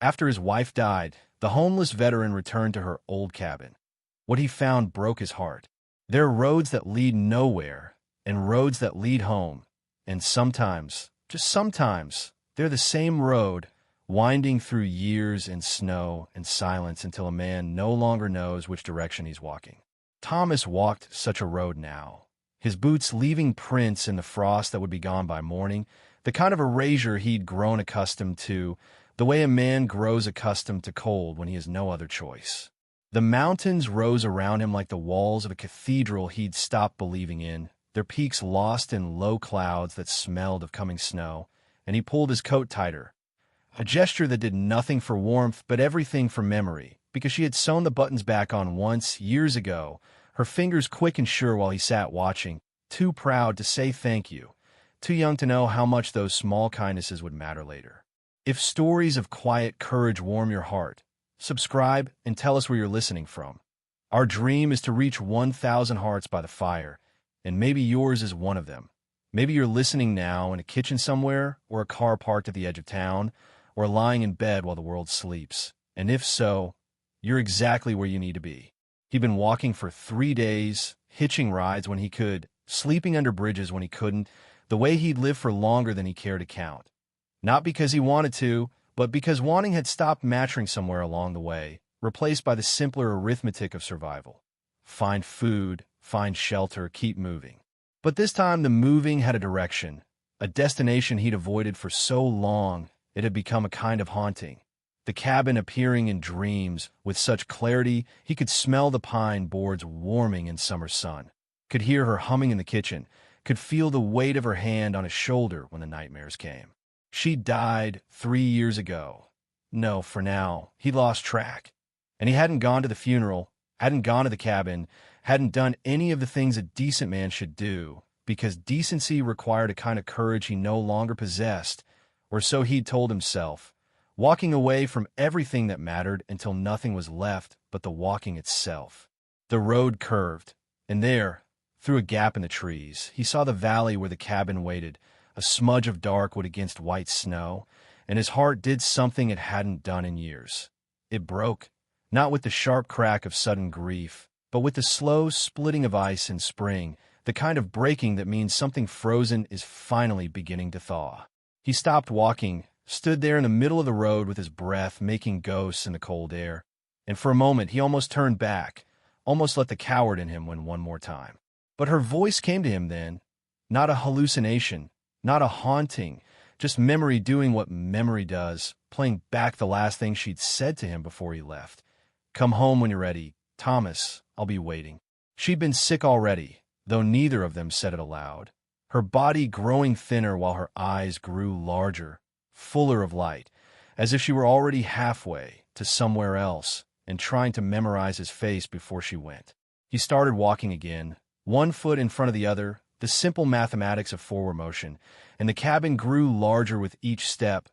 After his wife died, the homeless veteran returned to her old cabin. What he found broke his heart. There are roads that lead nowhere, and roads that lead home. And sometimes, just sometimes, they're the same road, winding through years and snow and silence until a man no longer knows which direction he's walking. Thomas walked such a road now, his boots leaving prints in the frost that would be gone by morning, the kind of erasure he'd grown accustomed to, the way a man grows accustomed to cold when he has no other choice. The mountains rose around him like the walls of a cathedral he'd stopped believing in, their peaks lost in low clouds that smelled of coming snow, and he pulled his coat tighter, a gesture that did nothing for warmth but everything for memory, because she had sewn the buttons back on once, years ago, her fingers quick and sure while he sat watching, too proud to say thank you, too young to know how much those small kindnesses would matter later. If stories of quiet courage warm your heart, subscribe and tell us where you're listening from. Our dream is to reach 1,000 hearts by the fire, and maybe yours is one of them. Maybe you're listening now in a kitchen somewhere, or a car parked at the edge of town, or lying in bed while the world sleeps. And if so, you're exactly where you need to be. He'd been walking for 3 days, hitching rides when he could, sleeping under bridges when he couldn't, the way he'd lived for longer than he cared to count. Not because he wanted to, but because wanting had stopped matching somewhere along the way, replaced by the simpler arithmetic of survival. Find food, find shelter, keep moving. But this time the moving had a direction, a destination he'd avoided for so long it had become a kind of haunting. The cabin appearing in dreams with such clarity he could smell the pine boards warming in summer sun, could hear her humming in the kitchen, could feel the weight of her hand on his shoulder when the nightmares came. She died 3 years ago. No, for now, he lost track. And he hadn't gone to the funeral, hadn't gone to the cabin, hadn't done any of the things a decent man should do, because decency required a kind of courage he no longer possessed, or so he'd told himself, walking away from everything that mattered until nothing was left but the walking itself. The road curved, and there, through a gap in the trees, he saw the valley where the cabin waited, a smudge of dark wood against white snow, and his heart did something it hadn't done in years. It broke, not with the sharp crack of sudden grief, but with the slow splitting of ice in spring, the kind of breaking that means something frozen is finally beginning to thaw. He stopped walking, stood there in the middle of the road with his breath making ghosts in the cold air, and for a moment he almost turned back, almost let the coward in him win one more time. But her voice came to him then, not a hallucination, not a haunting, just memory doing what memory does, playing back the last thing she'd said to him before he left. "Come home when you're ready. Thomas, I'll be waiting." She'd been sick already, though neither of them said it aloud. Her body growing thinner while her eyes grew larger, fuller of light, as if she were already halfway to somewhere else and trying to memorize his face before she went. He started walking again, one foot in front of the other, the simple mathematics of forward motion, and the cabin grew larger with each step,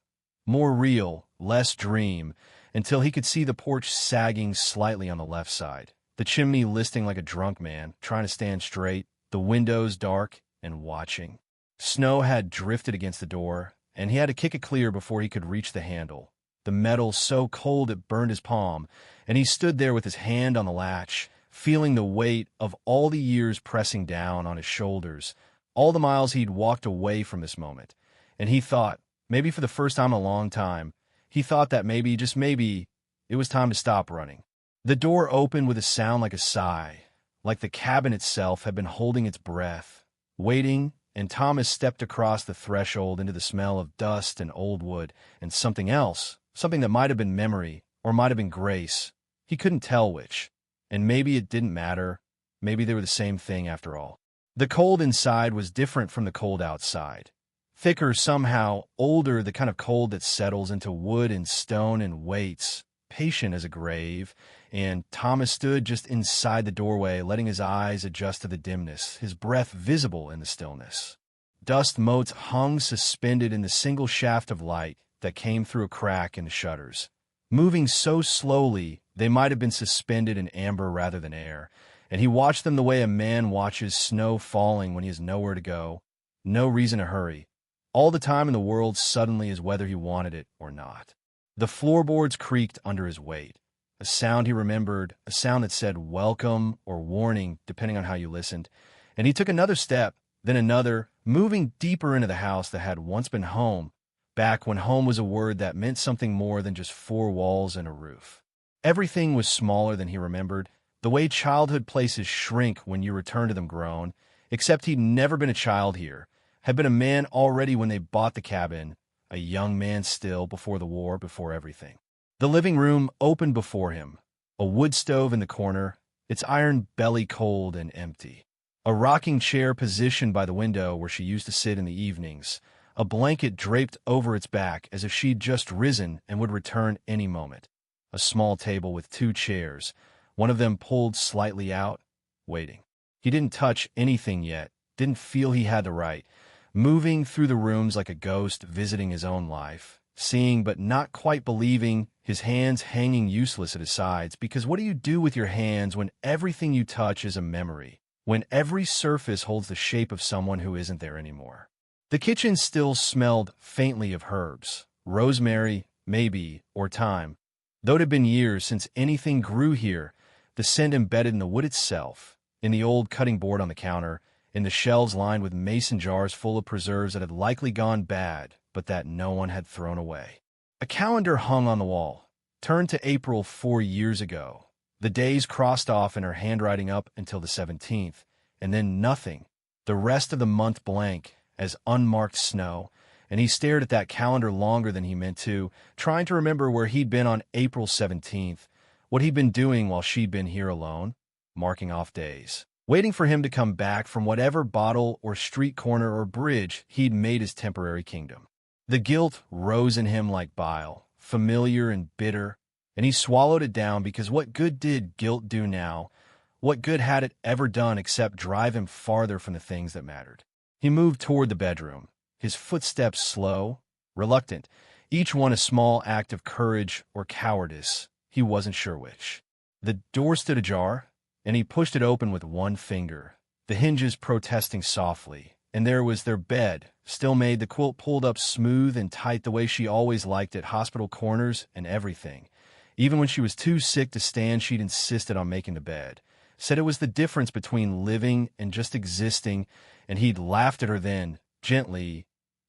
more real, less dream, until he could see the porch sagging slightly on the left side, the chimney listing like a drunk man, trying to stand straight, the windows dark and watching. Snow had drifted against the door, and he had to kick it clear before he could reach the handle, the metal so cold it burned his palm, and he stood there with his hand on the latch, feeling the weight of all the years pressing down on his shoulders, all the miles he'd walked away from this moment. And he thought, maybe for the first time in a long time, he thought that maybe, just maybe, it was time to stop running. The door opened with a sound like a sigh, like the cabin itself had been holding its breath, waiting, and Thomas stepped across the threshold into the smell of dust and old wood and something else, something that might have been memory or might have been grace. He couldn't tell which. And maybe it didn't matter. Maybe they were the same thing after all. The cold inside was different from the cold outside. Thicker somehow, older, the kind of cold that settles into wood and stone and waits, patient as a grave, and Thomas stood just inside the doorway, letting his eyes adjust to the dimness, his breath visible in the stillness. Dust motes hung suspended in the single shaft of light that came through a crack in the shutters. Moving so slowly, they might have been suspended in amber rather than air, and he watched them the way a man watches snow falling when he has nowhere to go, no reason to hurry, all the time in the world suddenly as whether he wanted it or not. The floorboards creaked under his weight. A sound he remembered, a sound that said welcome or warning, depending on how you listened. And he took another step, then another, moving deeper into the house that had once been home, back when home was a word that meant something more than just four walls and a roof. Everything was smaller than he remembered, the way childhood places shrink when you return to them grown, except he'd never been a child here, had been a man already when they bought the cabin, a young man still before the war, before everything. The living room opened before him, a wood stove in the corner, its iron belly cold and empty. A rocking chair positioned by the window where she used to sit in the evenings, a blanket draped over its back as if she'd just risen and would return any moment. A small table with two chairs, one of them pulled slightly out, waiting. He didn't touch anything yet, didn't feel he had the right, moving through the rooms like a ghost visiting his own life, seeing but not quite believing, his hands hanging useless at his sides, because what do you do with your hands when everything you touch is a memory, when every surface holds the shape of someone who isn't there anymore? The kitchen still smelled faintly of herbs, rosemary, maybe, or thyme. Though it had been years since anything grew here, the scent embedded in the wood itself, in the old cutting board on the counter, in the shelves lined with mason jars full of preserves that had likely gone bad, but that no one had thrown away. A calendar hung on the wall, turned to April 4 years ago. The days crossed off in her handwriting up until the 17th, and then nothing, the rest of the month blank, as unmarked snow, and he stared at that calendar longer than he meant to, trying to remember where he'd been on April 17th, what he'd been doing while she'd been here alone, marking off days, waiting for him to come back from whatever bottle or street corner or bridge he'd made his temporary kingdom. The guilt rose in him like bile, familiar and bitter, and he swallowed it down because what good did guilt do now? What good had it ever done except drive him farther from the things that mattered? He moved toward the bedroom, his footsteps slow, reluctant, each one a small act of courage or cowardice. He wasn't sure which. The door stood ajar, and he pushed it open with one finger, the hinges protesting softly, and there was their bed, still made, the quilt pulled up smooth and tight the way she always liked it, hospital corners and everything. Even when she was too sick to stand, she'd insisted on making the bed, said it was the difference between living and just existing, and he'd laughed at her then, gently,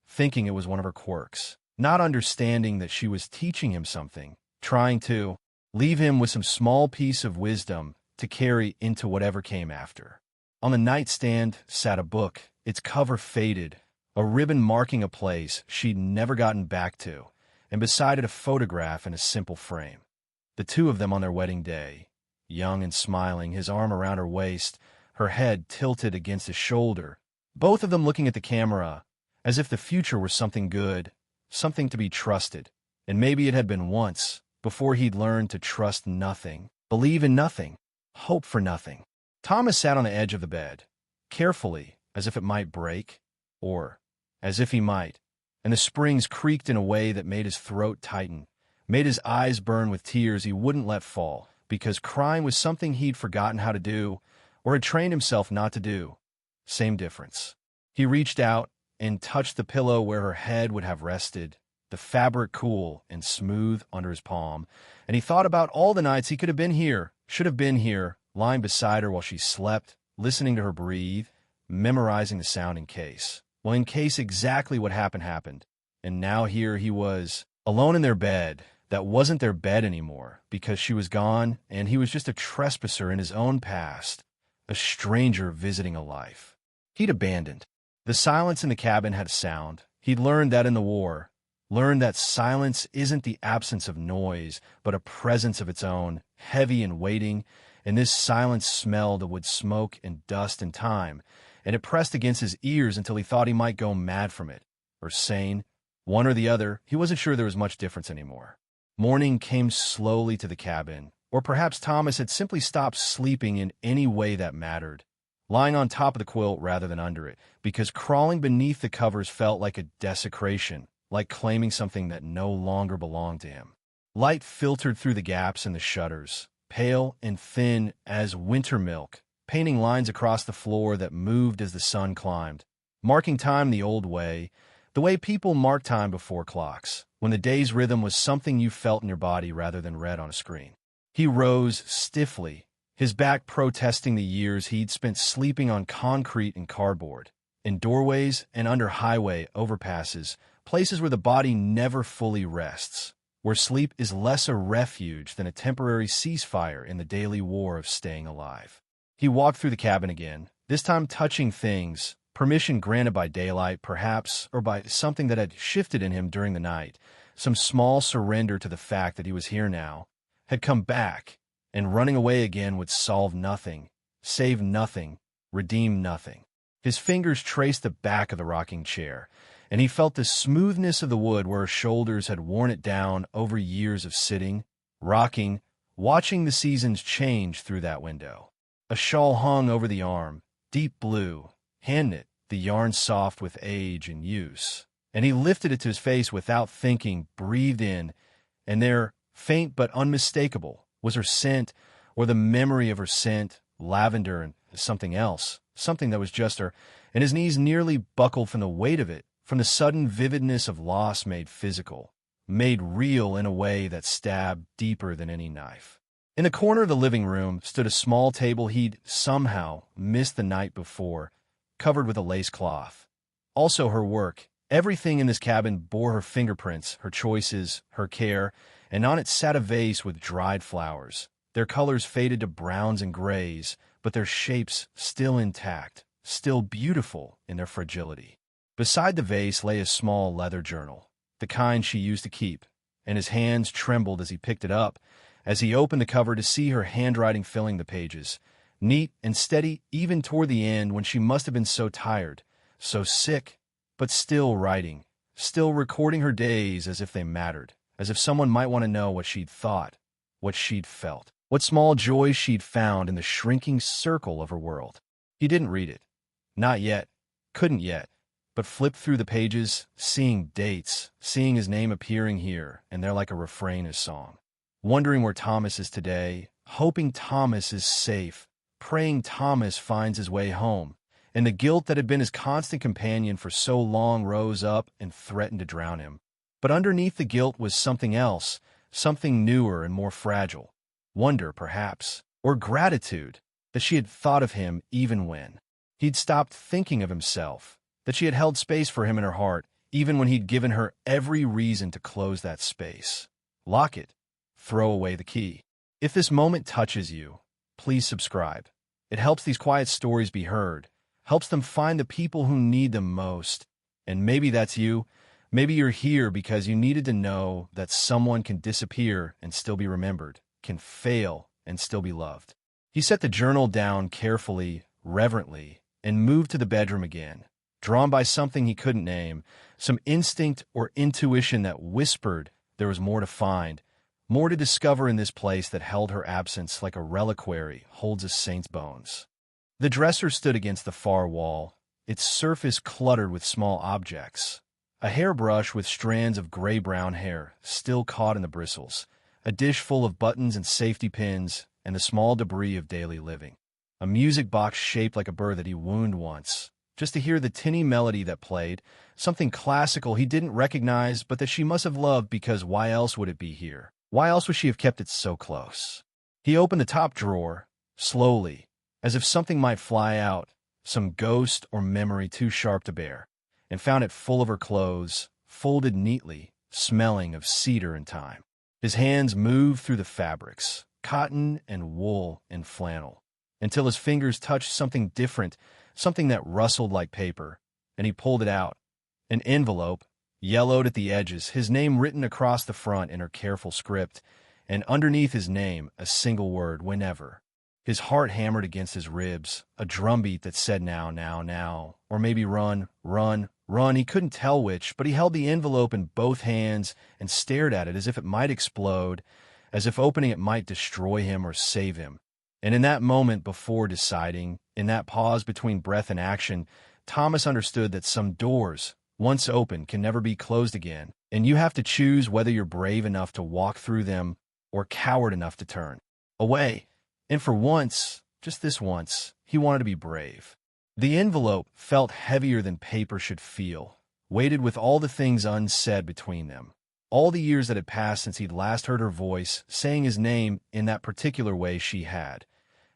thinking it was one of her quirks, not understanding that she was teaching him something, trying to leave him with some small piece of wisdom to carry into whatever came after. On the nightstand sat a book, its cover faded, a ribbon marking a place she'd never gotten back to, and beside it a photograph in a simple frame. The two of them on their wedding day, young and smiling, his arm around her waist, her head tilted against his shoulder, both of them looking at the camera, as if the future were something good, something to be trusted. And maybe it had been once, before he'd learned to trust nothing, believe in nothing, hope for nothing. Thomas sat on the edge of the bed, carefully, as if it might break, or as if he might, and the springs creaked in a way that made his throat tighten, made his eyes burn with tears he wouldn't let fall, because crying was something he'd forgotten how to do, or had trained himself not to do. Same difference. He reached out and touched the pillow where her head would have rested, the fabric cool and smooth under his palm, and he thought about all the nights he could have been here, should have been here, lying beside her while she slept, listening to her breathe, memorizing the sound in case. Well, in case exactly what happened, and now here he was, alone in their bed, that wasn't their bed anymore, because she was gone, and he was just a trespasser in his own past, a stranger visiting a life he'd abandoned. The silence in the cabin had a sound. He'd learned that in the war, learned that silence isn't the absence of noise, but a presence of its own, heavy and waiting, and this silence smelled of wood smoke and dust and time, and it pressed against his ears until he thought he might go mad from it, or sane, one or the other. He wasn't sure there was much difference anymore. Morning came slowly to the cabin, or perhaps Thomas had simply stopped sleeping in any way that mattered, lying on top of the quilt rather than under it, because crawling beneath the covers felt like a desecration, like claiming something that no longer belonged to him. Light filtered through the gaps in the shutters, pale and thin as winter milk, painting lines across the floor that moved as the sun climbed, marking time the old way, The way people mark time before clocks, when the day's rhythm was something you felt in your body rather than read on a screen. He rose stiffly, his back protesting the years he'd spent sleeping on concrete and cardboard, in doorways and under highway overpasses, places where the body never fully rests, where sleep is less a refuge than a temporary ceasefire in the daily war of staying alive. He walked through the cabin again, this time touching things, permission granted by daylight, perhaps, or by something that had shifted in him during the night, some small surrender to the fact that he was here now, had come back, and running away again would solve nothing, save nothing, redeem nothing. His fingers traced the back of the rocking chair, and he felt the smoothness of the wood where her shoulders had worn it down over years of sitting, rocking, watching the seasons change through that window. A shawl hung over the arm, deep blue, hand-knit, the yarn soft with age and use. And he lifted it to his face without thinking, breathed in, and there, faint but unmistakable, was her scent, or the memory of her scent, lavender and something else, something that was just her, and his knees nearly buckled from the weight of it, from the sudden vividness of loss made physical, made real in a way that stabbed deeper than any knife. In the corner of the living room stood a small table he'd somehow missed the night before, covered with a lace cloth. Also her work. Everything in this cabin bore her fingerprints, her choices, her care, and on it sat a vase with dried flowers, their colors faded to browns and grays, but their shapes still intact, still beautiful in their fragility. Beside the vase lay a small leather journal, the kind she used to keep, and his hands trembled as he picked it up, as he opened the cover to see her handwriting filling the pages, neat and steady even toward the end when she must have been so tired, so sick, but still writing, still recording her days as if they mattered, as if someone might want to know what she'd thought, what she'd felt, what small joys she'd found in the shrinking circle of her world. He didn't read it. Not yet. Couldn't yet. But flipped through the pages, seeing dates, seeing his name appearing here and there like a refrain of song. Wondering where Thomas is today, hoping Thomas is safe, praying Thomas finds his way home, and the guilt that had been his constant companion for so long rose up and threatened to drown him. But underneath the guilt was something else, something newer and more fragile. Wonder, perhaps, or gratitude, that she had thought of him even when he'd stopped thinking of himself, that she had held space for him in her heart, even when he'd given her every reason to close that space. Lock it. Throw away the key. If this moment touches you, please subscribe. It helps these quiet stories be heard, helps them find the people who need them most. And maybe that's you. Maybe you're here because you needed to know that someone can disappear and still be remembered, can fail and still be loved. He set the journal down carefully, reverently, and moved to the bedroom again, drawn by something he couldn't name, some instinct or intuition that whispered there was more to find, more to discover in this place that held her absence like a reliquary holds a saint's bones. The dresser stood against the far wall, its surface cluttered with small objects. A hairbrush with strands of gray-brown hair still caught in the bristles, a dish full of buttons and safety pins, and the small debris of daily living. A music box shaped like a bird that he wound once, just to hear the tinny melody that played, something classical he didn't recognize but that she must have loved because why else would it be here? Why else would she have kept it so close? He opened the top drawer, slowly, as if something might fly out, some ghost or memory too sharp to bear, and found it full of her clothes, folded neatly, smelling of cedar and thyme. His hands moved through the fabrics, cotton and wool and flannel, until his fingers touched something different, something that rustled like paper, and he pulled it out. An envelope, yellowed at the edges, his name written across the front in her careful script, and underneath his name a single word, whenever. His heart hammered against his ribs, a drumbeat that said now, now, now, or maybe run, run, run. He couldn't tell which, but he held the envelope in both hands and stared at it as if it might explode, as if opening it might destroy him or save him. And in that moment before deciding, in that pause between breath and action, Thomas understood that some doors, once open, can never be closed again, and you have to choose whether you're brave enough to walk through them or coward enough to turn away. And for once, just this once, he wanted to be brave. The envelope felt heavier than paper should feel, weighted with all the things unsaid between them. All the years that had passed since he'd last heard her voice, saying his name in that particular way she had.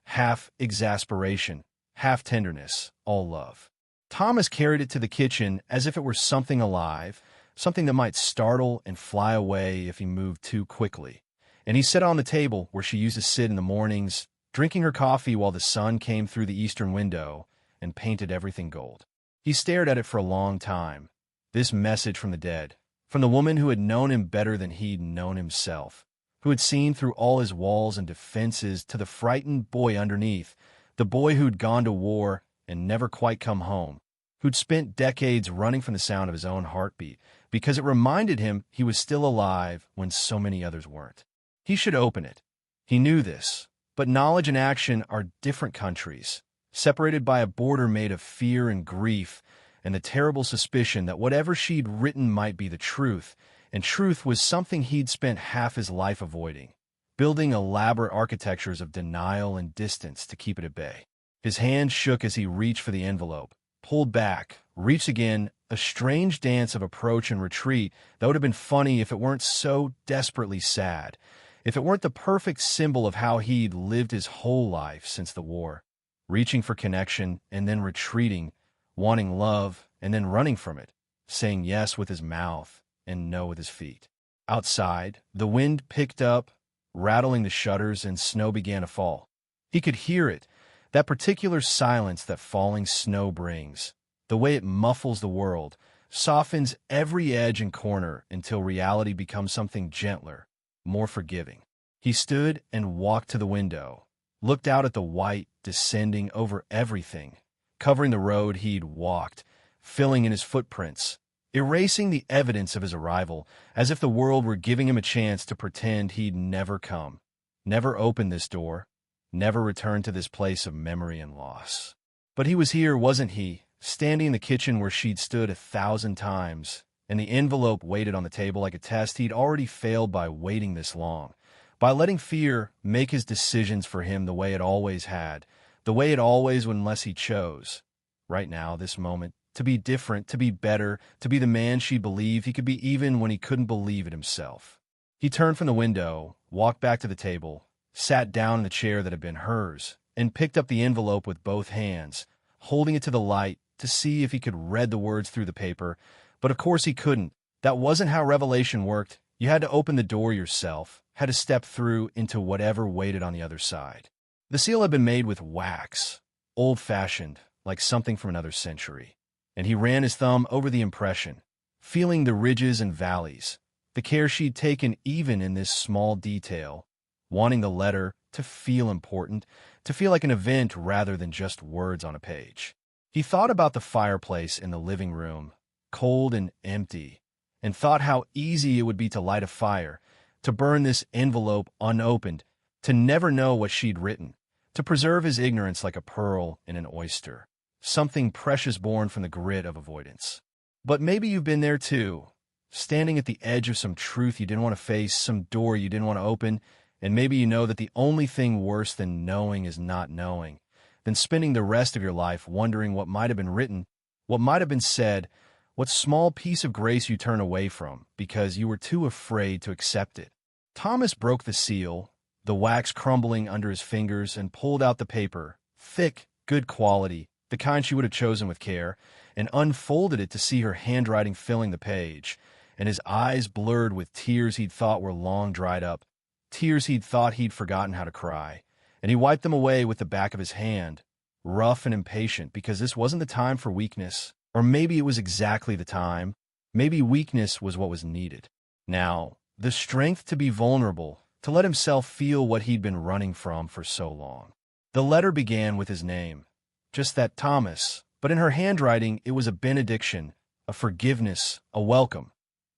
Half exasperation, half tenderness, all love. Thomas carried it to the kitchen as if it were something alive, something that might startle and fly away if he moved too quickly. And he sat on the table where she used to sit in the mornings, drinking her coffee while the sun came through the eastern window and painted everything gold. He stared at it for a long time. This message from the dead, from the woman who had known him better than he'd known himself, who had seen through all his walls and defenses to the frightened boy underneath, the boy who'd gone to war and never quite come home, who'd spent decades running from the sound of his own heartbeat because it reminded him he was still alive when so many others weren't. He should open it. He knew this, but knowledge and action are different countries, separated by a border made of fear and grief and the terrible suspicion that whatever she'd written might be the truth, and truth was something he'd spent half his life avoiding, building elaborate architectures of denial and distance to keep it at bay. His hand shook as he reached for the envelope, pulled back, reached again, a strange dance of approach and retreat that would have been funny if it weren't so desperately sad, if it weren't the perfect symbol of how he'd lived his whole life since the war, reaching for connection and then retreating, wanting love and then running from it, saying yes with his mouth and no with his feet. Outside, the wind picked up, rattling the shutters, and snow began to fall. He could hear it, that particular silence that falling snow brings, the way it muffles the world, softens every edge and corner until reality becomes something gentler, more forgiving. He stood and walked to the window, looked out at the white descending over everything, covering the road he'd walked, filling in his footprints, erasing the evidence of his arrival, as if the world were giving him a chance to pretend he'd never come, never opened this door, never returned to this place of memory and loss. But he was here, wasn't he, standing in the kitchen where she'd stood 1,000 times, and the envelope waited on the table like a test he'd already failed by waiting this long, by letting fear make his decisions for him the way it always had, the way it always would unless he chose. Right now, this moment, to be different, to be better, to be the man she believed he could be even when he couldn't believe it himself. He turned from the window, walked back to the table, sat down in the chair that had been hers, and picked up the envelope with both hands, holding it to the light to see if he could read the words through the paper. But of course he couldn't. That wasn't how revelation worked. You had to open the door yourself, had to step through into whatever waited on the other side. The seal had been made with wax, old-fashioned, like something from another century. And he ran his thumb over the impression, feeling the ridges and valleys, the care she'd taken even in this small detail, wanting the letter to feel important, to feel like an event rather than just words on a page. He thought about the fireplace in the living room, cold and empty, and thought how easy it would be to light a fire, to burn this envelope unopened, to never know what she'd written, to preserve his ignorance like a pearl in an oyster, something precious born from the grit of avoidance. But maybe you've been there too, standing at the edge of some truth you didn't want to face, some door you didn't want to open, and maybe you know that the only thing worse than knowing is not knowing, than spending the rest of your life wondering what might have been written, what might have been said, what small piece of grace you turn away from because you were too afraid to accept it. Thomas broke the seal, the wax crumbling under his fingers, and pulled out the paper, thick, good quality, the kind she would have chosen with care, and unfolded it to see her handwriting filling the page, and his eyes blurred with tears he'd thought were long dried up, tears he'd thought he'd forgotten how to cry, and he wiped them away with the back of his hand, rough and impatient, because this wasn't the time for weakness, or maybe it was exactly the time. Maybe weakness was what was needed. Now, the strength to be vulnerable, to let himself feel what he'd been running from for so long. The letter began with his name, just that Thomas, but in her handwriting it was a benediction, a forgiveness, a welcome.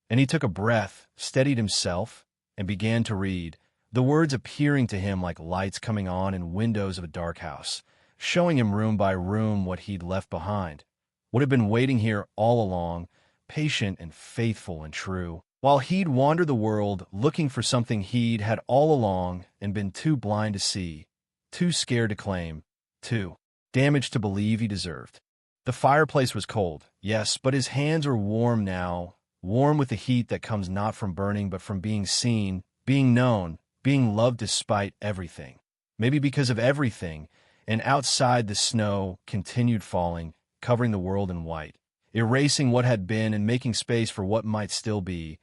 And he took a breath, steadied himself, and began to read, the words appearing to him like lights coming on in windows of a dark house, showing him room by room what he'd left behind, what had been waiting here all along, patient and faithful and true, while he'd wandered the world looking for something he'd had all along and been too blind to see, too scared to claim, too damaged to believe he deserved. The fireplace was cold, yes, but his hands were warm now, warm with the heat that comes not from burning but from being seen, being known, being loved despite everything. Maybe because of everything, and outside the snow continued falling, covering the world in white, erasing what had been and making space for what might still be,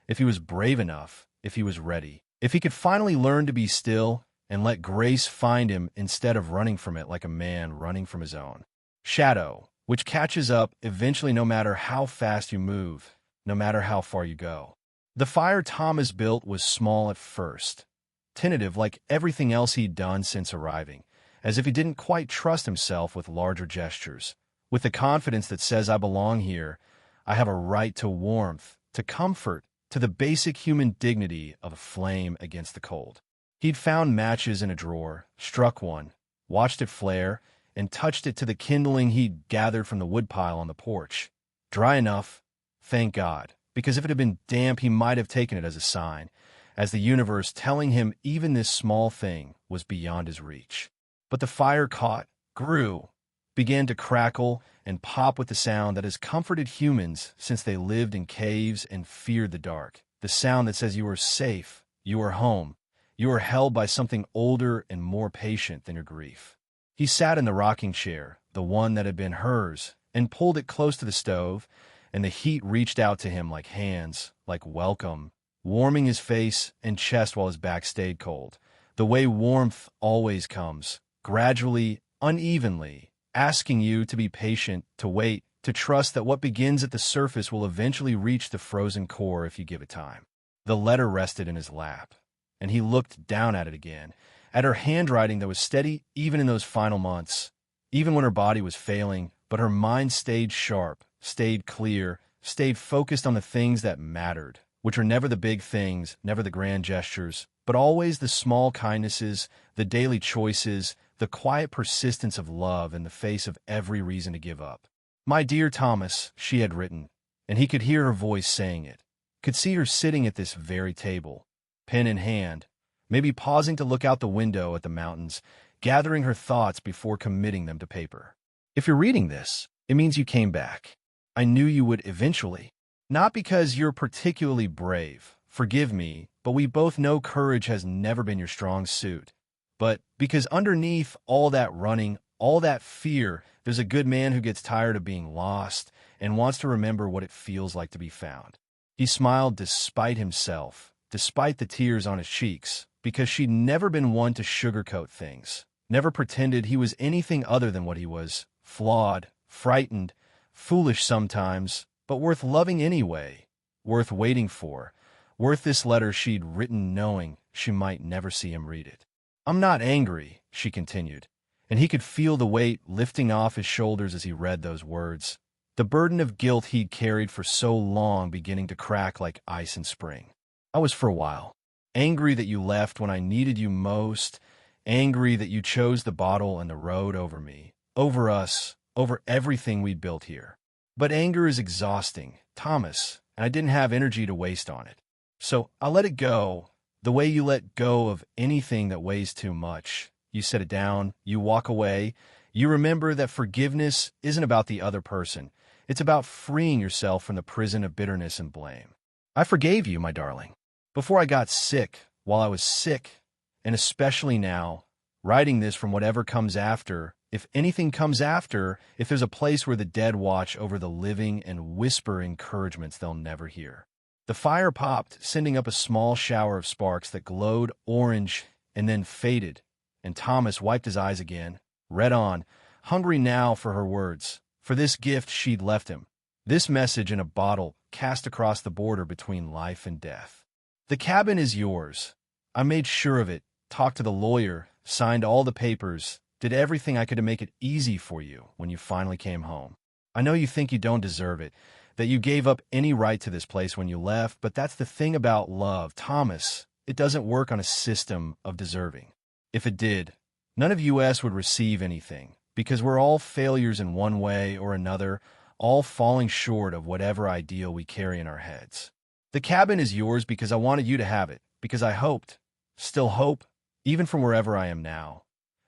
if he was brave enough, if he was ready, if he could finally learn to be still and let grace find him instead of running from it like a man running from his own shadow, which catches up eventually no matter how fast you move, no matter how far you go. The fire Thomas built was small at first, tentative like everything else he'd done since arriving, as if he didn't quite trust himself with larger gestures, with the confidence that says, I belong here, I have a right to warmth, to comfort, to the basic human dignity of a flame against the cold. He'd found matches in a drawer, struck one, watched it flare, and touched it to the kindling he'd gathered from the woodpile on the porch. Dry enough, thank God, because if it had been damp he might have taken it as a sign, as the universe telling him even this small thing was beyond his reach. But the fire caught, grew, began to crackle and pop with the sound that has comforted humans since they lived in caves and feared the dark, the sound that says you are safe, you are home, you are held by something older and more patient than your grief. He sat in the rocking chair, the one that had been hers, and pulled it close to the stove, and the heat reached out to him like hands, like welcome, warming his face and chest while his back stayed cold, the way warmth always comes, gradually, unevenly, asking you to be patient, to wait, to trust that what begins at the surface will eventually reach the frozen core if you give it time. The letter rested in his lap, and he looked down at it again, at her handwriting that was steady even in those final months, even when her body was failing, but her mind stayed sharp, stayed clear, stayed focused on the things that mattered, which are never the big things, never the grand gestures, but always the small kindnesses, the daily choices, the quiet persistence of love in the face of every reason to give up. My dear Thomas, she had written, and he could hear her voice saying it, could see her sitting at this very table, pen in hand, maybe pausing to look out the window at the mountains, gathering her thoughts before committing them to paper. If you're reading this, it means you came back. I knew you would eventually. Not because you're particularly brave, forgive me, but we both know courage has never been your strong suit. But because underneath all that running, all that fear, there's a good man who gets tired of being lost and wants to remember what it feels like to be found. He smiled despite himself, despite the tears on his cheeks, because she'd never been one to sugarcoat things, never pretended he was anything other than what he was, flawed, frightened, foolish sometimes, but worth loving anyway, worth waiting for, worth this letter she'd written knowing she might never see him read it. I'm not angry, she continued, and he could feel the weight lifting off his shoulders as he read those words, the burden of guilt he'd carried for so long beginning to crack like ice in spring. I was for a while. Angry that you left when I needed you most, angry that you chose the bottle and the road over me, over us, over everything we'd built here. But anger is exhausting, Thomas, and I didn't have energy to waste on it. So I let it go, the way you let go of anything that weighs too much. You set it down, you walk away, you remember that forgiveness isn't about the other person. It's about freeing yourself from the prison of bitterness and blame. I forgave you, my darling. Before I got sick, while I was sick, and especially now, writing this from whatever comes after, if anything comes after, if there's a place where the dead watch over the living and whisper encouragements they'll never hear. The fire popped, sending up a small shower of sparks that glowed orange and then faded, and Thomas wiped his eyes again, read on, hungry now for her words, for this gift she'd left him, this message in a bottle cast across the border between life and death. The cabin is yours. I made sure of it, talked to the lawyer, signed all the papers, did everything I could to make it easy for you when you finally came home. I know you think you don't deserve it, that you gave up any right to this place when you left, but that's the thing about love, Thomas. It doesn't work on a system of deserving. If it did, none of us would receive anything, because we're all failures in one way or another, all falling short of whatever ideal we carry in our heads. The cabin is yours because I wanted you to have it, because I hoped, still hope, even from wherever I am now,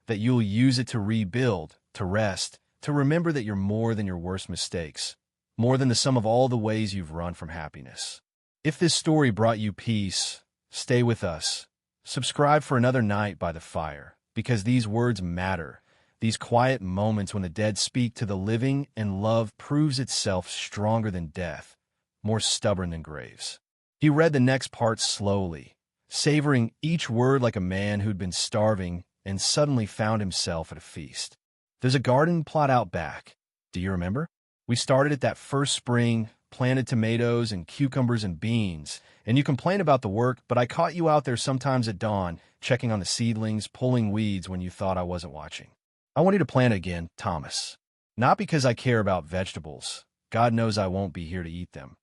that you'll use it to rebuild, to rest, to remember that you're more than your worst mistakes, more than the sum of all the ways you've run from happiness. If this story brought you peace, stay with us. Subscribe for another night by the fire, because these words matter. These quiet moments when the dead speak to the living and love proves itself stronger than death, more stubborn than graves. He read the next part slowly, savoring each word like a man who'd been starving and suddenly found himself at a feast. There's a garden plot out back. Do you remember? We started it that first spring, planted tomatoes and cucumbers and beans, and you complain about the work, but I caught you out there sometimes at dawn, checking on the seedlings, pulling weeds when you thought I wasn't watching. I want you to plant again, Thomas. Not because I care about vegetables. God knows I won't be here to eat them.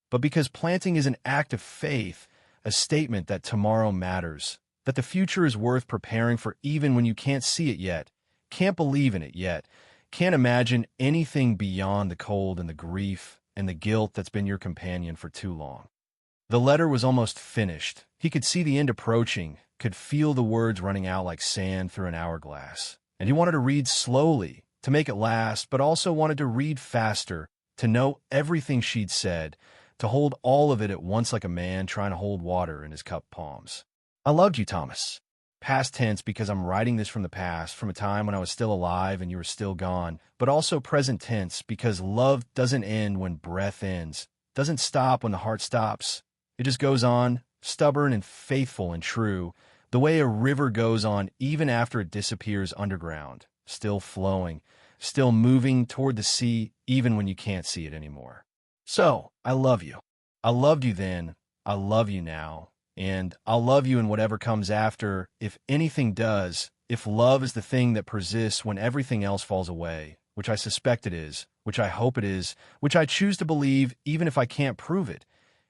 But because planting is an act of faith, a statement that tomorrow matters, that the future is worth preparing for even when you can't see it yet, can't believe in it yet, can't imagine anything beyond the cold and the grief and the guilt that's been your companion for too long. The letter was almost finished. He could see the end approaching, could feel the words running out like sand through an hourglass. And he wanted to read slowly, to make it last, but also wanted to read faster, to know everything she'd said, to hold all of it at once like a man trying to hold water in his cupped palms. I loved you, Thomas. Past tense because I'm writing this from the past, from a time when I was still alive and you were still gone, but also present tense because love doesn't end when breath ends, doesn't stop when the heart stops. It just goes on, stubborn and faithful and true, the way a river goes on even after it disappears underground, still flowing, still moving toward the sea even when you can't see it anymore. So, I love you. I loved you then, I love you now, and I'll love you in whatever comes after, if anything does, if love is the thing that persists when everything else falls away, which I suspect it is, which I hope it is, which I choose to believe even if I can't prove it,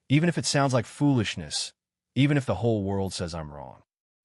even if it sounds like foolishness, even if the whole world says I'm wrong.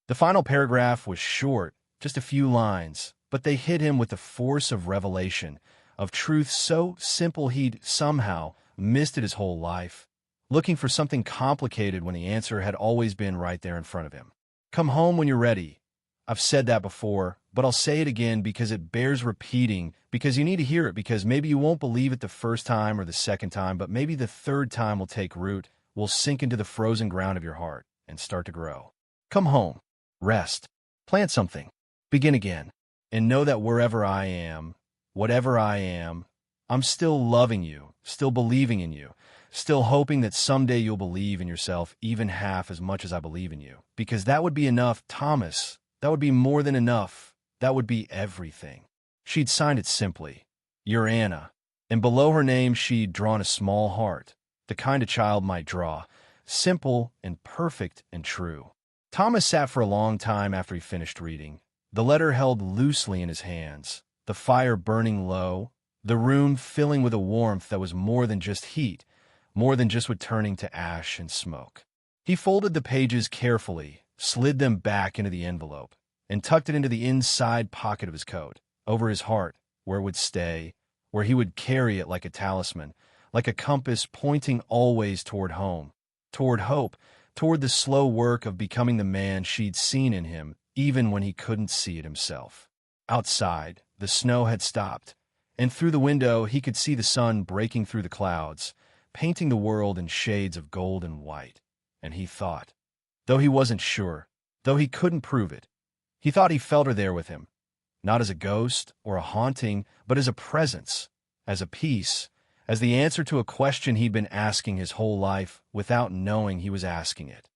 The final paragraph was short, just a few lines, but they hit him with the force of revelation, of truth so simple he'd somehow missed it his whole life, looking for something complicated when the answer had always been right there in front of him. Come home when you're ready. I've said that before, but I'll say it again because it bears repeating, because you need to hear it, because maybe you won't believe it the first time or the second time, but maybe the third time will take root, will sink into the frozen ground of your heart and start to grow. Come home. Rest. Plant something. Begin again. And know that wherever I am, whatever I am, I'm still loving you, still believing in you, still hoping that someday you'll believe in yourself even half as much as I believe in you. Because that would be enough, Thomas. That would be more than enough. That would be everything. She'd signed it simply, Your Anna, and below her name she'd drawn a small heart, the kind a child might draw, simple and perfect and true. Thomas sat for a long time after he finished reading, the letter held loosely in his hands, the fire burning low, the room filling with a warmth that was more than just heat, more than just would turning to ash and smoke. He folded the pages carefully, slid them back into the envelope, and tucked it into the inside pocket of his coat, over his heart, where it would stay, where he would carry it like a talisman, like a compass pointing always toward home, toward hope, toward the slow work of becoming the man she'd seen in him, even when he couldn't see it himself. Outside, the snow had stopped, and through the window he could see the sun breaking through the clouds, painting the world in shades of gold and white. And he thought, though he wasn't sure, though he couldn't prove it, he thought he felt her there with him, not as a ghost or a haunting, but as a presence, as a peace, as the answer to a question he'd been asking his whole life without knowing he was asking it.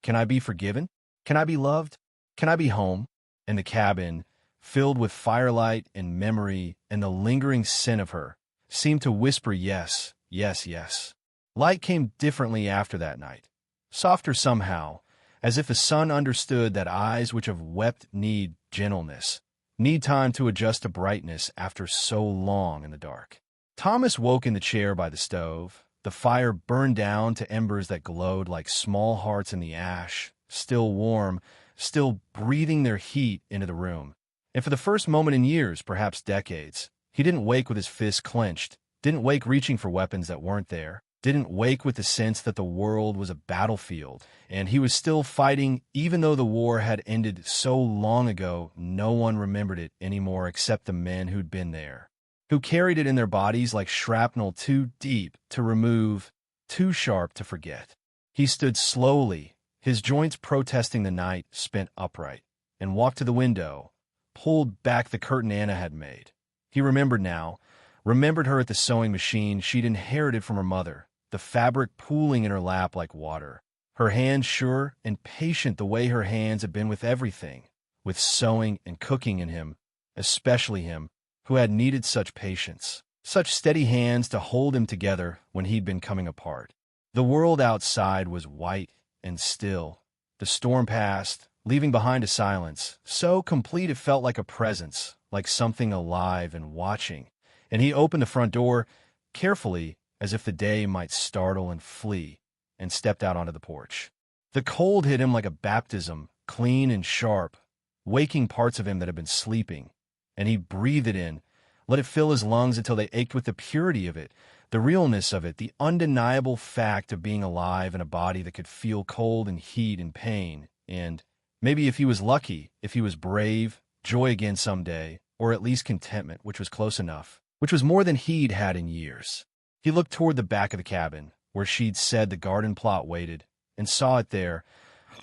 Can I be forgiven? Can I be loved? Can I be home? And the cabin, filled with firelight and memory and the lingering scent of her, seemed to whisper yes, yes, yes. Light came differently after that night, softer somehow, as if the sun understood that eyes which have wept need gentleness, need time to adjust to brightness after so long in the dark. Thomas woke in the chair by the stove. The fire burned down to embers that glowed like small hearts in the ash, still warm, still breathing their heat into the room. And for the first moment in years, perhaps decades, he didn't wake with his fists clenched, didn't wake reaching for weapons that weren't there, didn't wake with the sense that the world was a battlefield, and he was still fighting even though the war had ended so long ago no one remembered it anymore except the men who'd been there. who carried it in their bodies like shrapnel too deep to remove, too sharp to forget. He stood slowly, his joints protesting the night spent upright, and walked to the window, pulled back the curtain Anna had made. He remembered now, remembered her at the sewing machine she'd inherited from her mother, the fabric pooling in her lap like water, her hands sure and patient the way her hands had been with everything, with sewing and cooking in him, especially him, who had needed such patience, such steady hands to hold him together when he'd been coming apart. The world outside was white and still. The storm passed, leaving behind a silence, so complete it felt like a presence, like something alive and watching. And he opened the front door, carefully, as if the day might startle and flee, and stepped out onto the porch. The cold hit him like a baptism, clean and sharp, waking parts of him that had been sleeping. And he breathed it in, let it fill his lungs until they ached with the purity of it, the realness of it, the undeniable fact of being alive in a body that could feel cold and heat and pain, and, maybe if he was lucky, if he was brave, joy again someday, or at least contentment, which was close enough, which was more than he'd had in years. He looked toward the back of the cabin, where she'd said the garden plot waited, and saw it there,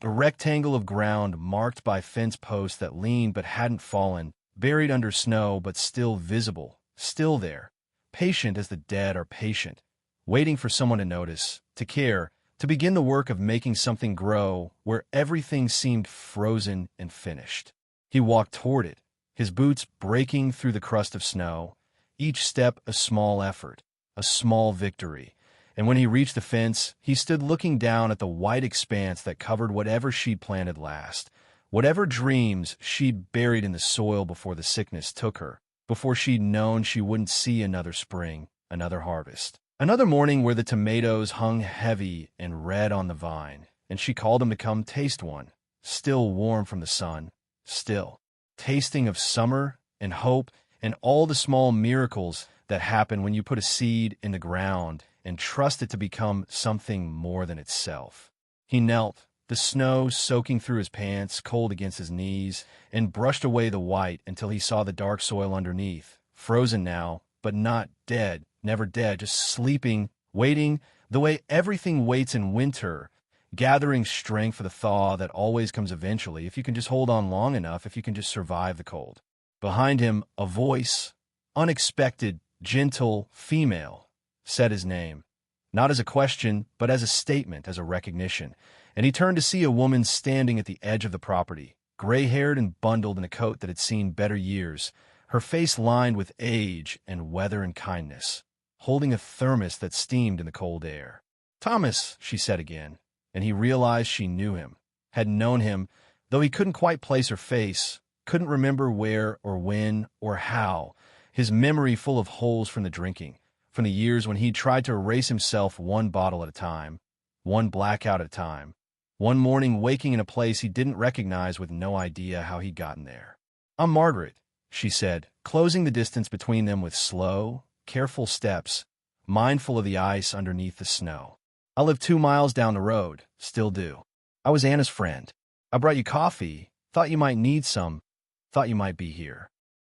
a rectangle of ground marked by fence posts that leaned but hadn't fallen, buried under snow but still visible, still there, patient as the dead are patient, waiting for someone to notice, to care, to begin the work of making something grow where everything seemed frozen and finished. He walked toward it, his boots breaking through the crust of snow, each step a small effort, a small victory. And when he reached the fence, he stood looking down at the white expanse that covered whatever she'd planted last, whatever dreams she'd buried in the soil before the sickness took her, before she'd known she wouldn't see another spring, another harvest. Another morning where the tomatoes hung heavy and red on the vine, and she called him to come taste one, still warm from the sun, still, tasting of summer and hope and all the small miracles that happen when you put a seed in the ground and trust it to become something more than itself. He knelt, the snow soaking through his pants, cold against his knees, and brushed away the white until he saw the dark soil underneath, frozen now, but not dead, never dead, just sleeping, waiting, the way everything waits in winter, gathering strength for the thaw that always comes eventually, if you can just hold on long enough, if you can just survive the cold. Behind him, a voice, unexpected, gentle, female, said his name, not as a question, but as a statement, as a recognition, and he turned to see a woman standing at the edge of the property, gray-haired and bundled in a coat that had seen better years, her face lined with age and weather and kindness, holding a thermos that steamed in the cold air. "Thomas," she said again, and he realized she knew him, had known him, though he couldn't quite place her face, couldn't remember where or when or how, his memory full of holes from the drinking, from the years when he'd tried to erase himself one bottle at a time, one blackout at a time, one morning waking in a place he didn't recognize with no idea how he'd gotten there. "I'm Margaret," she said, closing the distance between them with slow, careful steps, mindful of the ice underneath the snow. "I live 2 miles down the road, still do. I was Anna's friend. I brought you coffee, thought you might need some, thought you might be here."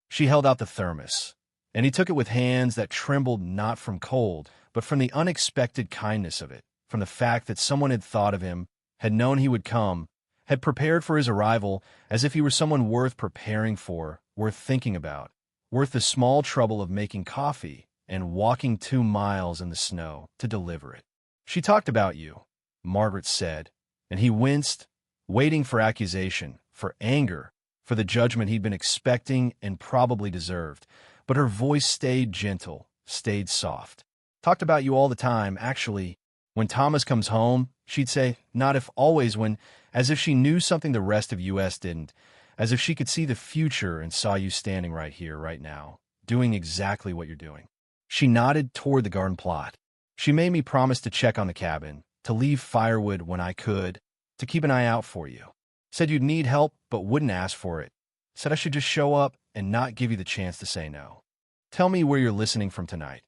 She held out the thermos, and he took it with hands that trembled not from cold, but from the unexpected kindness of it, from the fact that someone had thought of him, had known he would come, had prepared for his arrival as if he were someone worth preparing for, worth thinking about, worth the small trouble of making coffee and walking 2 miles in the snow to deliver it. "She talked about you," Margaret said, and he winced, waiting for accusation, for anger, for the judgment he'd been expecting and probably deserved. But her voice stayed gentle, stayed soft. "Talked about you all the time, actually. When Thomas comes home, she'd say, not if always, when, as if she knew something the rest of US didn't, as if she could see the future and saw you standing right here, right now, doing exactly what you're doing." She nodded toward the garden plot. "She made me promise to check on the cabin, to leave firewood when I could, to keep an eye out for you. Said you'd need help, but wouldn't ask for it. Said I should just show up and not give you the chance to say no. Tell me where you're listening from tonight.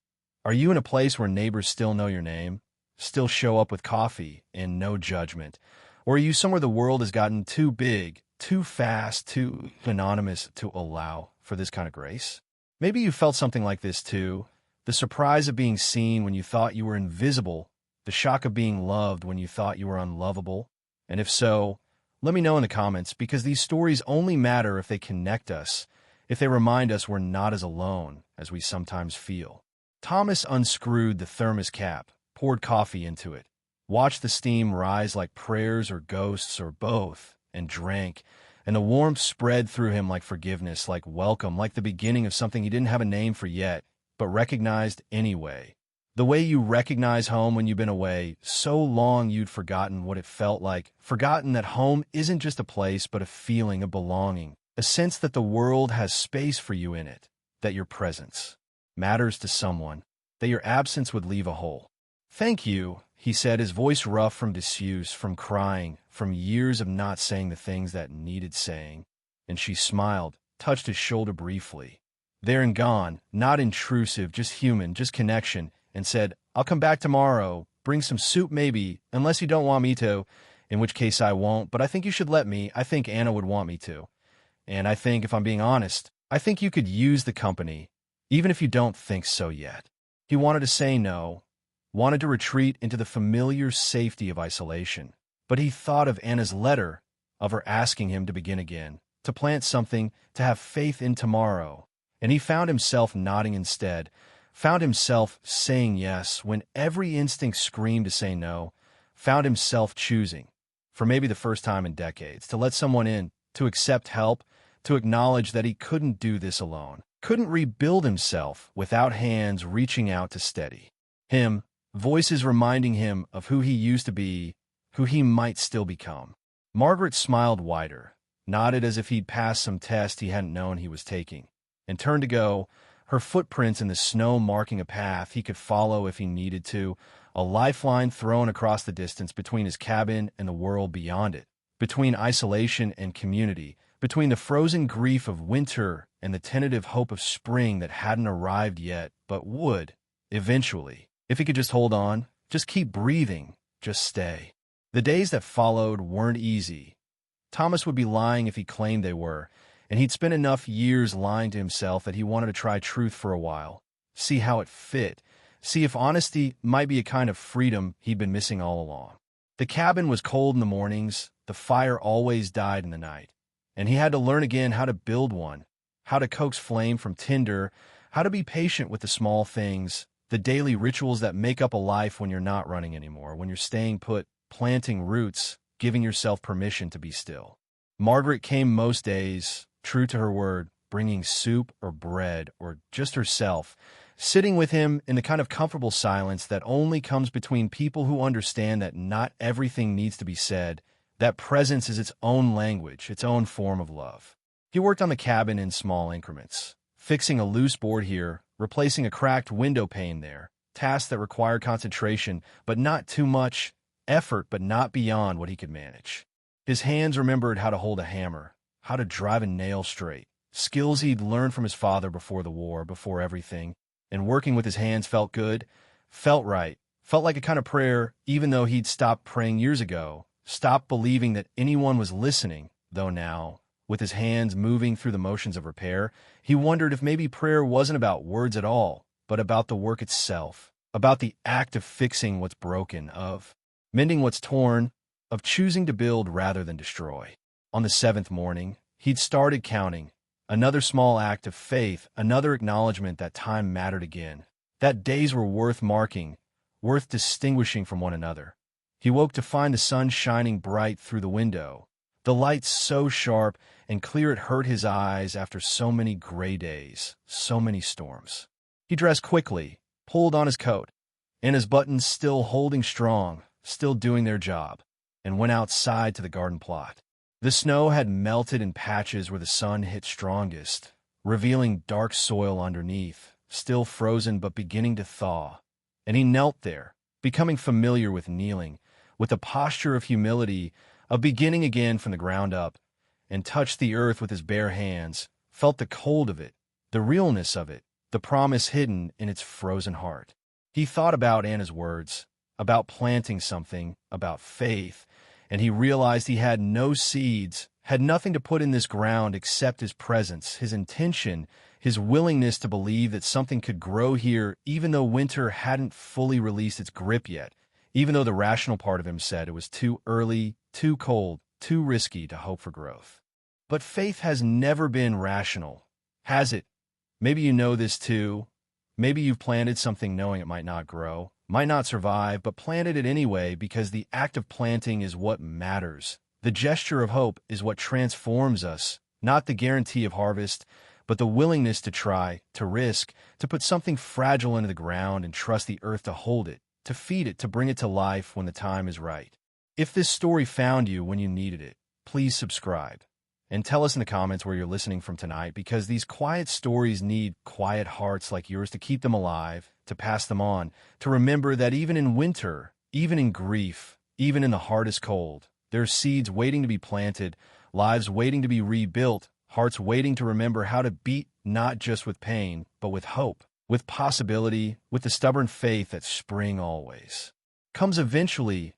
Are you in a place where neighbors still know your name, still show up with coffee and no judgment? Or are you somewhere the world has gotten too big, too fast, too anonymous to allow for this kind of grace?" Maybe you felt something like this too. The surprise of being seen when you thought you were invisible, the shock of being loved when you thought you were unlovable. And if so, let me know in the comments, because these stories only matter if they connect us, if they remind us we're not as alone as we sometimes feel. Thomas unscrewed the thermos cap, poured coffee into it, watched the steam rise like prayers or ghosts or both, and drank. And the warmth spread through him like forgiveness, like welcome, like the beginning of something he didn't have a name for yet, but recognized anyway. The way you recognize home when you've been away so long you'd forgotten what it felt like, forgotten that home isn't just a place but a feeling of belonging, a sense that the world has space for you in it, that your presence matters to someone, that your absence would leave a hole. "Thank you," he said, his voice rough from disuse, from crying, from years of not saying the things that needed saying. And she smiled, touched his shoulder briefly. There and gone, not intrusive, just human, just connection, and said, "I'll come back tomorrow, bring some soup maybe, unless you don't want me to, in which case I won't, but I think you should let me. I think Anna would want me to. And I think, if I'm being honest, I think you could use the company, even if you don't think so yet." He wanted to say no, wanted to retreat into the familiar safety of isolation. But he thought of Anna's letter, of her asking him to begin again, to plant something, to have faith in tomorrow. And he found himself nodding instead, found himself saying yes when every instinct screamed to say no, found himself choosing, for maybe the first time in decades, to let someone in, to accept help, to acknowledge that he couldn't do this alone, couldn't rebuild himself without hands reaching out to steady him, voices reminding him of who he used to be, who he might still become. Margaret smiled wider, nodded as if he'd passed some test he hadn't known he was taking, and turned to go, her footprints in the snow marking a path he could follow if he needed to, a lifeline thrown across the distance between his cabin and the world beyond it, between isolation and community, between the frozen grief of winter and the tentative hope of spring that hadn't arrived yet, but would, eventually, if he could just hold on, just keep breathing, just stay. The days that followed weren't easy. Thomas would be lying if he claimed they were, and he'd spent enough years lying to himself that he wanted to try truth for a while, see how it fit, see if honesty might be a kind of freedom he'd been missing all along. The cabin was cold in the mornings, the fire always died in the night, and he had to learn again how to build one, how to coax flame from tinder, how to be patient with the small things, the daily rituals that make up a life when you're not running anymore, when you're staying put, planting roots, giving yourself permission to be still. Margaret came most days, true to her word, bringing soup or bread or just herself, sitting with him in the kind of comfortable silence that only comes between people who understand that not everything needs to be said, that presence is its own language, its own form of love. He worked on the cabin in small increments, fixing a loose board here, replacing a cracked window pane there, tasks that required concentration, but not too much, effort but not beyond what he could manage. His hands remembered how to hold a hammer, how to drive a nail straight, skills he'd learned from his father before the war, before everything, and working with his hands felt good, felt right, felt like a kind of prayer, even though he'd stopped praying years ago, stopped believing that anyone was listening, though now, with his hands moving through the motions of repair, he wondered if maybe prayer wasn't about words at all, but about the work itself, about the act of fixing what's broken, of mending what's torn, of choosing to build rather than destroy. On the 7th morning, he'd started counting, another small act of faith, another acknowledgement that time mattered again, that days were worth marking, worth distinguishing from one another. He woke to find the sun shining bright through the window, the light so sharp and clear it hurt his eyes after so many gray days, so many storms. He dressed quickly, pulled on his coat, and his buttons still holding strong, still doing their job, and went outside to the garden plot. The snow had melted in patches where the sun hit strongest, revealing dark soil underneath, still frozen but beginning to thaw. And he knelt there, becoming familiar with kneeling, with a posture of humility, of beginning again from the ground up, and touched the earth with his bare hands, felt the cold of it, the realness of it, the promise hidden in its frozen heart. He thought about Anna's words, about planting something, about faith, and he realized he had no seeds, had nothing to put in this ground except his presence, his intention, his willingness to believe that something could grow here even though winter hadn't fully released its grip yet, even though the rational part of him said it was too early, too cold, too risky to hope for growth. But faith has never been rational, has it? Maybe you know this too. Maybe you've planted something knowing it might not grow, might not survive, but planted it anyway because the act of planting is what matters. The gesture of hope is what transforms us, not the guarantee of harvest, but the willingness to try, to risk, to put something fragile into the ground and trust the earth to hold it, to feed it, to bring it to life when the time is right. If this story found you when you needed it, please subscribe. And tell us in the comments where you're listening from tonight, because these quiet stories need quiet hearts like yours to keep them alive, to pass them on, to remember that even in winter, even in grief, even in the hardest cold, there's seeds waiting to be planted, lives waiting to be rebuilt, hearts waiting to remember how to beat not just with pain, but with hope, with possibility, with the stubborn faith that spring always comes eventually,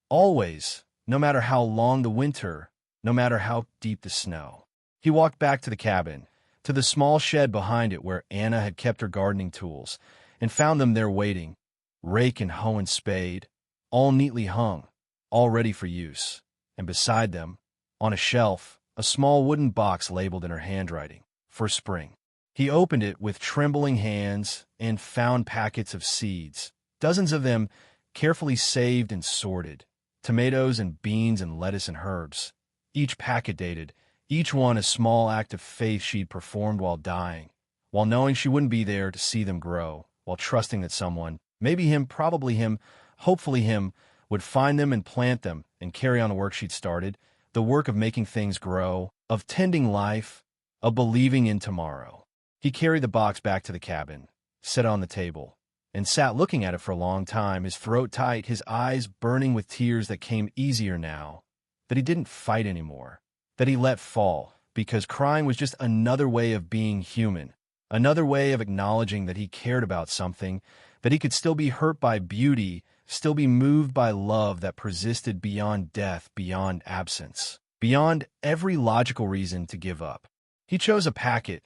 always, no matter how long the winter, no matter how deep the snow. He walked back to the cabin, to the small shed behind it where Anna had kept her gardening tools, and found them there waiting, rake and hoe and spade, all neatly hung, all ready for use. And beside them, on a shelf, a small wooden box labeled in her handwriting, for spring. He opened it with trembling hands and found packets of seeds, dozens of them carefully saved and sorted, tomatoes and beans and lettuce and herbs, each packet dated, each one a small act of faith she'd performed while dying, while knowing she wouldn't be there to see them grow, while trusting that someone, maybe him, probably him, hopefully him, would find them and plant them and carry on the work she'd started, the work of making things grow, of tending life, of believing in tomorrow. He carried the box back to the cabin, set it on the table, and sat looking at it for a long time, his throat tight, his eyes burning with tears that came easier now, that he didn't fight anymore, that he let fall, because crying was just another way of being human, another way of acknowledging that he cared about something, that he could still be hurt by beauty, still be moved by love that persisted beyond death, beyond absence, beyond every logical reason to give up. He chose a packet,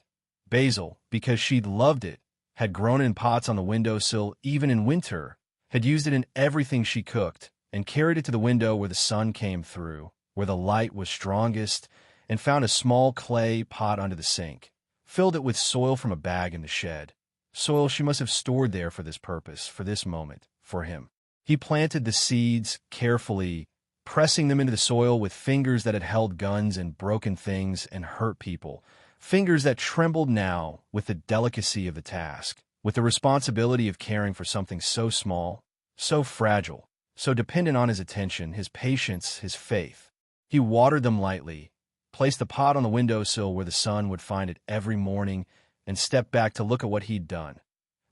basil, because she'd loved it, had grown in pots on the windowsill even in winter, had used it in everything she cooked, and carried it to the window where the sun came through, where the light was strongest, and found a small clay pot under the sink, filled it with soil from a bag in the shed, soil she must have stored there for this purpose, for this moment, for him. He planted the seeds carefully, pressing them into the soil with fingers that had held guns and broken things and hurt people, fingers that trembled now with the delicacy of the task, with the responsibility of caring for something so small, so fragile, so dependent on his attention, his patience, his faith. He watered them lightly, placed the pot on the windowsill where the sun would find it every morning, and stepped back to look at what he'd done.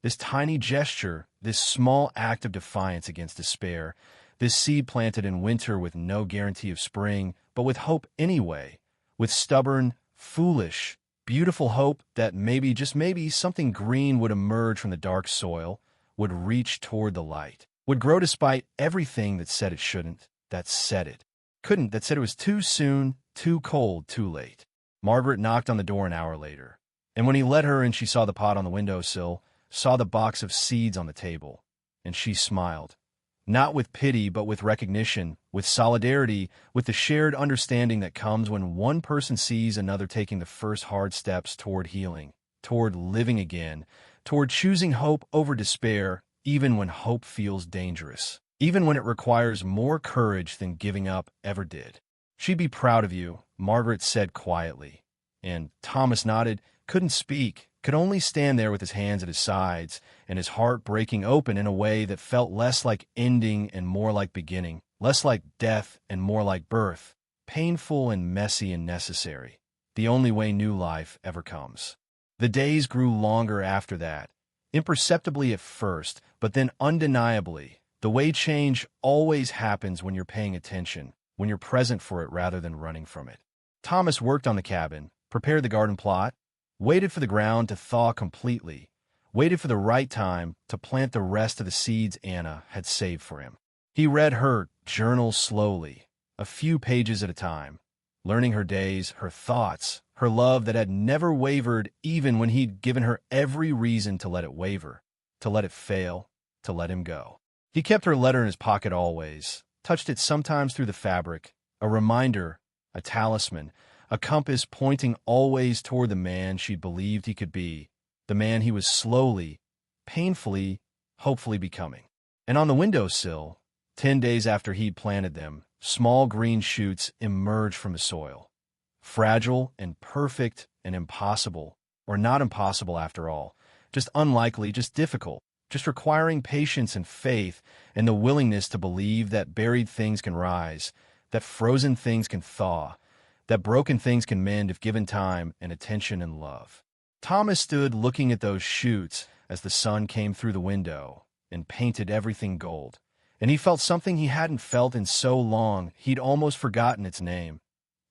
This tiny gesture, this small act of defiance against despair, this seed planted in winter with no guarantee of spring, but with hope anyway, with stubborn, foolish, beautiful hope that maybe, just maybe, something green would emerge from the dark soil, would reach toward the light, would grow despite everything that said it shouldn't, that said it couldn't, that said it was too soon, too cold, too late. Margaret knocked on the door an hour later, and when he let her in, she saw the pot on the windowsill, saw the box of seeds on the table, and she smiled. Not with pity, but with recognition, with solidarity, with the shared understanding that comes when one person sees another taking the first hard steps toward healing, toward living again, toward choosing hope over despair, even when hope feels dangerous, even when it requires more courage than giving up ever did. She'd be proud of you, Margaret said quietly, and Thomas nodded, couldn't speak, could only stand there with his hands at his sides and his heart breaking open in a way that felt less like ending and more like beginning, less like death and more like birth, painful and messy and necessary, the only way new life ever comes. The days grew longer after that, imperceptibly at first, but then undeniably, the way change always happens when you're paying attention, when you're present for it rather than running from it. Thomas worked on the cabin, prepared the garden plot, waited for the ground to thaw completely, waited for the right time to plant the rest of the seeds Anna had saved for him. He read her journal slowly, a few pages at a time, learning her days, her thoughts, her love that had never wavered even when he'd given her every reason to let it waver, to let it fail, to let him go. He kept her letter in his pocket always, touched it sometimes through the fabric, a reminder, a talisman, a compass pointing always toward the man she'd believed he could be, the man he was slowly, painfully, hopefully becoming. And on the windowsill, 10 days after he'd planted them, small green shoots emerged from the soil. Fragile and perfect and impossible, or not impossible after all, just unlikely, just difficult, just requiring patience and faith and the willingness to believe that buried things can rise, that frozen things can thaw, that broken things can mend if given time and attention and love. Thomas stood looking at those shoots as the sun came through the window and painted everything gold, and he felt something he hadn't felt in so long he'd almost forgotten its name.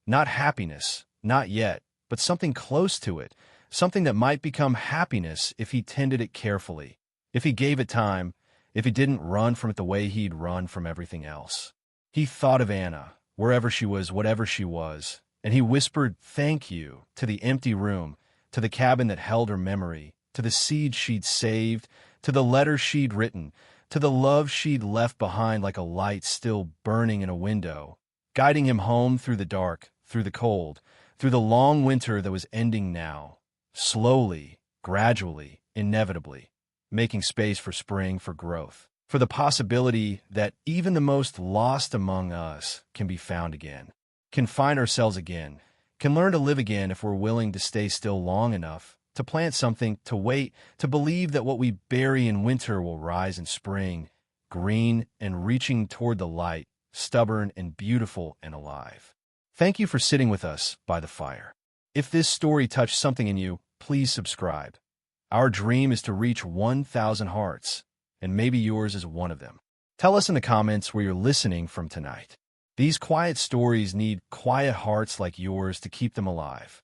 Not happiness, not yet, but something close to it, something that might become happiness if he tended it carefully, if he gave it time, if he didn't run from it the way he'd run from everything else. He thought of Anna, wherever she was, whatever she was, and he whispered thank you to the empty room, to the cabin that held her memory, to the seeds she'd saved, to the letters she'd written, to the love she'd left behind like a light still burning in a window, guiding him home through the dark, through the cold, through the long winter that was ending now, slowly, gradually, inevitably, making space for spring, for growth, for the possibility that even the most lost among us can be found again, can find ourselves again, can learn to live again if we're willing to stay still long enough, to plant something, to wait, to believe that what we bury in winter will rise in spring, green and reaching toward the light, stubborn and beautiful and alive. Thank you for sitting with us by the fire. If this story touched something in you, please subscribe. Our dream is to reach 1,000 hearts, and maybe yours is one of them. Tell us in the comments where you're listening from tonight. These quiet stories need quiet hearts like yours to keep them alive.